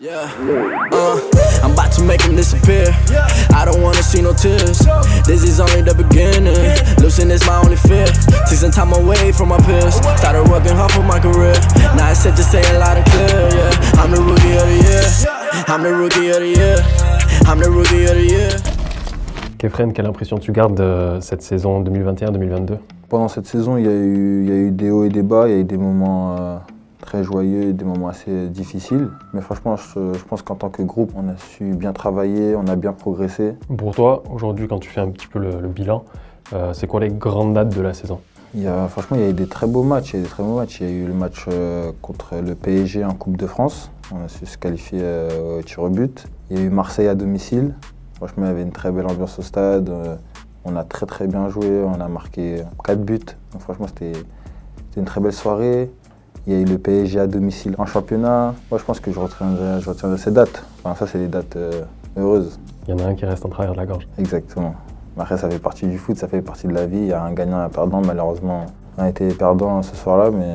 Yeah, I'm about to make him disappear. I don't wanna see no tears. This is only the beginning. Losing is my only fear. Take some time away from my peers. Started working hard for my career. Now it's safe to say it loud and clear. Yeah, I'm the rookie of the year. I'm the rookie of the year. I'm the rookie of the year. Kefren, quelle impression tu gardes de cette saison 2021-2022? Pendant cette saison, il y a eu des hauts et des bas, il y a eu des moments très joyeux et des moments assez difficiles. Mais franchement, je pense qu'en tant que groupe, on a su bien travailler, on a bien progressé. Pour toi, aujourd'hui, quand tu fais un petit peu le bilan, c'est quoi les grandes dates de la saison? Franchement, il y a eu des très beaux matchs. Il y a eu le match contre le PSG en Coupe de France. On a su se qualifier au tir au but. Il y a eu Marseille à domicile. Franchement, il y avait une très belle ambiance au stade. On a très bien joué. On a marqué 4 buts. Donc franchement, c'était une très belle soirée. Il y a eu le PSG à domicile en championnat. Moi, je pense que je retiendrai ces dates. Enfin, ça, c'est les dates heureuses. Il y en a un qui reste en travers de la gorge. Exactement. Après, ça fait partie du foot, ça fait partie de la vie. Il y a un gagnant et un perdant. Malheureusement, on a été perdant ce soir-là, mais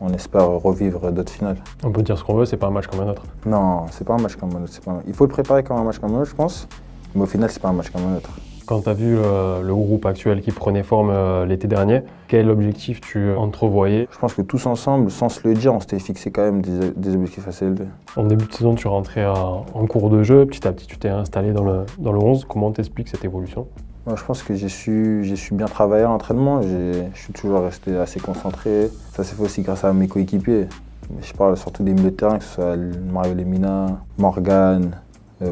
on espère revivre d'autres finales. On peut dire ce qu'on veut, c'est pas un match comme un autre. Non, c'est pas un match comme un autre. Il faut le préparer comme un match comme un autre, je pense. Mais au final, c'est pas un match comme un autre. Quand tu as vu le groupe actuel qui prenait forme l'été dernier, quel objectif tu entrevoyais? Je pense que tous ensemble, sans se le dire, on s'était fixé quand même des objectifs assez élevés. En début de saison, tu rentrais en cours de jeu, petit à petit tu t'es installé dans le 11. Comment t'expliques cette évolution? Moi, je pense que j'ai su bien travailler à l'entraînement. Je suis toujours resté assez concentré. Ça s'est fait aussi grâce à mes coéquipiers. Je parle surtout des milieux de terrain, que ce soit Mario Lemina, Morgan,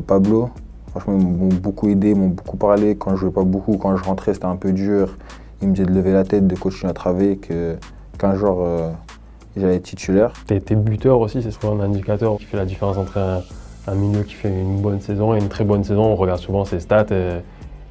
Pablo. Franchement, ils m'ont beaucoup aidé, ils m'ont beaucoup parlé. Quand je jouais pas beaucoup, quand je rentrais, c'était un peu dur. Ils me disaient de lever la tête, de continuer à travailler, qu'un jour, j'allais être titulaire. T'es buteur aussi, c'est souvent un indicateur qui fait la différence entre un milieu qui fait une bonne saison et une très bonne saison. On regarde souvent ses stats et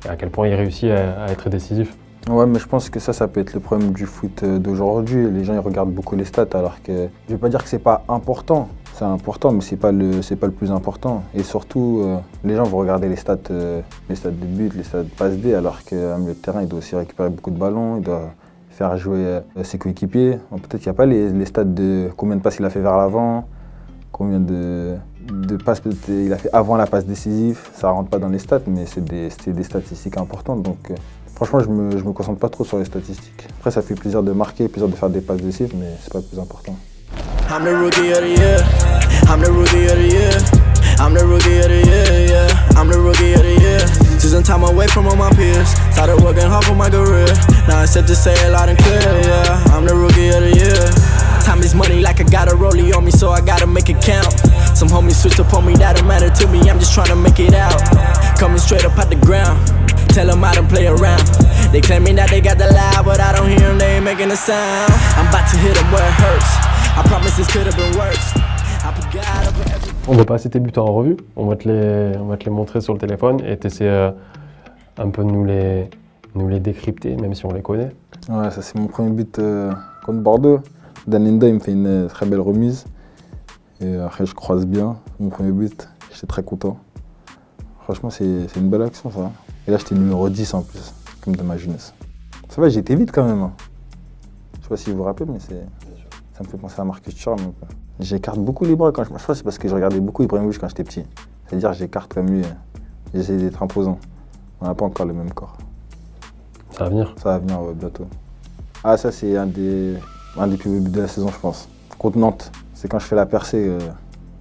à quel point il réussit à être décisif. Ouais, mais je pense que ça peut être le problème du foot d'aujourd'hui. Les gens, ils regardent beaucoup les stats, alors que je vais pas dire que c'est pas important. C'est important, mais c'est pas le plus important. Et surtout, les gens vont regarder les stats de but, les stats de passe D, alors qu'un milieu de terrain, il doit aussi récupérer beaucoup de ballons, il doit faire jouer ses coéquipiers. Peut-être qu'il n'y a pas les stats de combien de passes il a fait vers l'avant, combien de passes il a fait avant la passe décisive. Ça rentre pas dans les stats, mais c'est des statistiques importantes. Donc, franchement, je me concentre pas trop sur les statistiques. Après, ça fait plaisir de marquer, plaisir de faire des passes décisives, mais c'est pas le plus important. I'm the rookie of the year. I'm the rookie of the year. I'm the rookie of the year, yeah. I'm the rookie of the year. Took some time away from all my peers. Started working hard for my career. Now it's safe to say it loud and clear, yeah. I'm the rookie of the year. Time is money, like I got a rollie on me, so I gotta make it count. Some homies switched up on me, that don't matter to me. I'm just trying to make it out. Coming straight up out the ground. Tell them I don't play around. They claiming that they got the lie, but I don't hear them, they ain't making a sound. I'm about to hit them where it hurts. I promise this could have been worse. I forgot over everything. On va passer tes buteurs en revue, on va te les montrer sur le téléphone et t'essayer un peu de nous les décrypter, même si on les connaît. Ouais, ça c'est mon premier but contre Bordeaux. Danenda, il me fait une très belle remise. Et après, je croise bien mon premier but. J'étais très content. Franchement, c'est une belle action, ça. Et là, j'étais numéro 10 en plus, comme de ma jeunesse. Ça va, j'ai été vite quand même. Hein. Je sais pas si vous vous rappelez, mais ça me fait penser à Marcus Thuram. J'écarte beaucoup les bras quand je crois que c'est parce que je regardais beaucoup Ibrahimovic quand j'étais petit. C'est-à-dire j'écarte comme lui. J'essaie d'être imposant. On n'a pas encore le même corps. Ça va venir. Ça va venir bientôt. Ah, ça c'est un des plus beaux buts de la saison, je pense. Contre Nantes. C'est quand je fais la percée.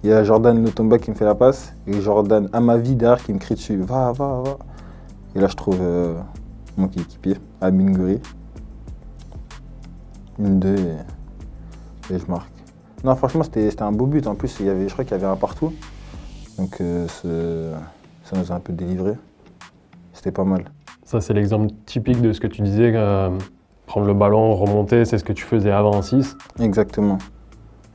Il y a Jordan Lotomba qui me fait la passe et Jordan Amavi derrière qui me crie dessus. Va. Et là je trouve mon équipier, Amin Gouiri. 1-2 et je marque. Non, franchement, c'était un beau but. En plus, je crois qu'il y avait un partout. Donc, ça nous a un peu délivré. C'était pas mal. Ça, c'est l'exemple typique de ce que tu disais, prendre le ballon, remonter, c'est ce que tu faisais avant en 6. Exactement.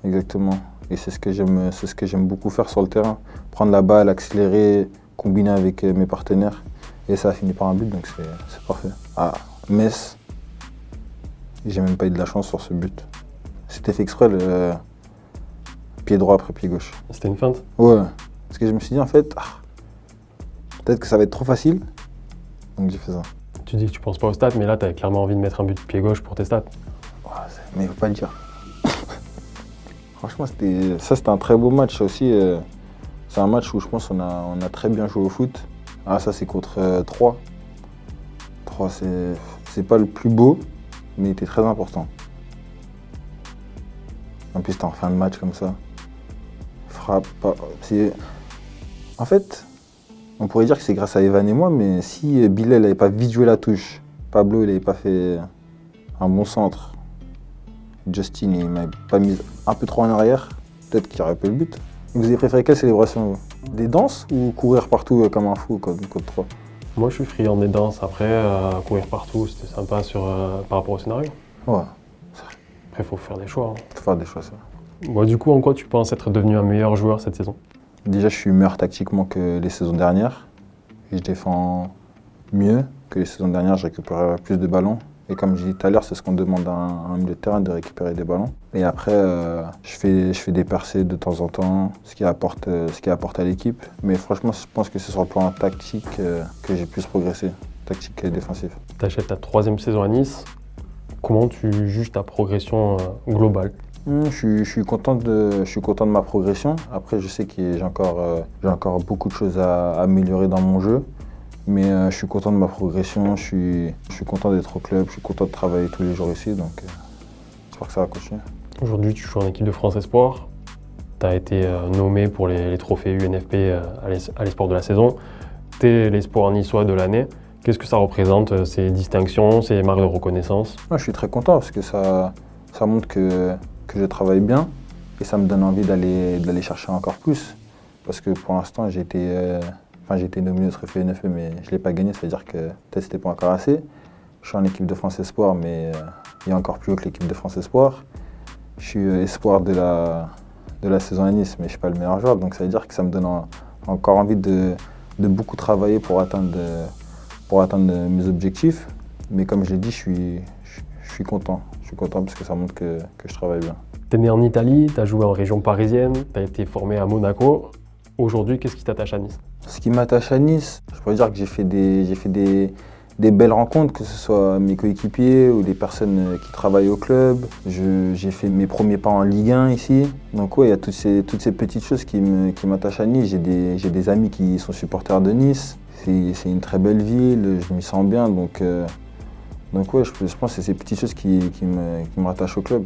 Et c'est ce que j'aime beaucoup faire sur le terrain. Prendre la balle, accélérer, combiner avec mes partenaires. Et ça a fini par un but, donc c'est parfait. Ah, Metz, j'ai même pas eu de la chance sur ce but. C'était fait exprès, le pied droit après pied gauche. C'était une feinte? Ouais, parce que je me suis dit en fait, peut-être que ça va être trop facile, donc j'ai fait ça. Tu dis que tu penses pas aux stats, mais là, tu avais clairement envie de mettre un but de pied gauche pour tes stats. Ouais, mais il faut pas le dire. Franchement, c'était un très beau match aussi. C'est un match où je pense qu'on a très bien joué au foot. Ah, ça, c'est contre 3. 3, c'est pas le plus beau, mais il était très important. En plus, c'était en fin de match comme ça. Frappe. En fait, on pourrait dire que c'est grâce à Evan et moi, mais si Bilal n'avait pas vite joué la touche, Pablo il n'avait pas fait un bon centre, Justin il m'avait pas mis un peu trop en arrière, peut-être qu'il aurait pu le but. Vous avez préféré quelle célébration vous? Des danses ou courir partout comme un fou comme code 3? Moi, je suis friand des danses. Après, courir partout, c'était sympa par rapport au scénario. Ouais, Après, il faut faire des choix. faut faire des choix ça. Moi, du coup, en quoi tu penses être devenu un meilleur joueur cette saison? Déjà, je suis meilleur tactiquement que les saisons dernières. Je défends mieux que les saisons dernières, je récupère plus de ballons. Et comme je disais tout à l'heure, c'est ce qu'on demande à un milieu de terrain, de récupérer des ballons. Et après, je fais des percées de temps en temps, ce qui apporte à l'équipe. Mais franchement, je pense que c'est sur le plan tactique que j'ai plus progressé, tactique et défensif. Tu achètes ta 3e saison à Nice. Comment tu juges ta progression globale? Je suis content de ma progression. Après, je sais que j'ai encore beaucoup de choses à améliorer dans mon jeu. Mais je suis content de ma progression, je suis content d'être au club, je suis content de travailler tous les jours ici, donc j'espère que ça va continuer. Aujourd'hui, tu joues en équipe de France Espoir. Tu as été nommé pour les trophées UNFP à l'Espoir de la saison. Tu es l'espoir niçois de l'année. Qu'est-ce que ça représente, ces distinctions, ces marques de reconnaissance? Je suis très content parce que ça montre que je travaille bien et ça me donne envie d'aller chercher encore plus. Parce que pour l'instant, j'ai été nominé au trophée UNFP, mais je ne l'ai pas gagné, c'est-à-dire que peut-être c'était pas encore assez. Je suis en équipe de France Espoir, mais il y a encore plus haut que l'équipe de France Espoir. Je suis espoir de la saison à Nice, mais je ne suis pas le meilleur joueur, donc ça veut dire que ça me donne encore envie de beaucoup travailler pour atteindre mes objectifs. Mais comme je l'ai dit, je suis content. Je suis content parce que ça montre que je travaille bien. Tu es né en Italie, tu as joué en région parisienne, tu as été formé à Monaco. Aujourd'hui, qu'est-ce qui t'attache à Nice? Ce qui m'attache à Nice, je pourrais dire que j'ai fait des belles rencontres, que ce soit mes coéquipiers ou des personnes qui travaillent au club. J'ai fait mes premiers pas en Ligue 1 ici. Donc ouais, il y a toutes ces petites choses qui m'attachent à Nice. J'ai des amis qui sont supporters de Nice. C'est une très belle ville, je m'y sens bien. Donc ouais, je pense que c'est ces petites choses qui me rattachent au club.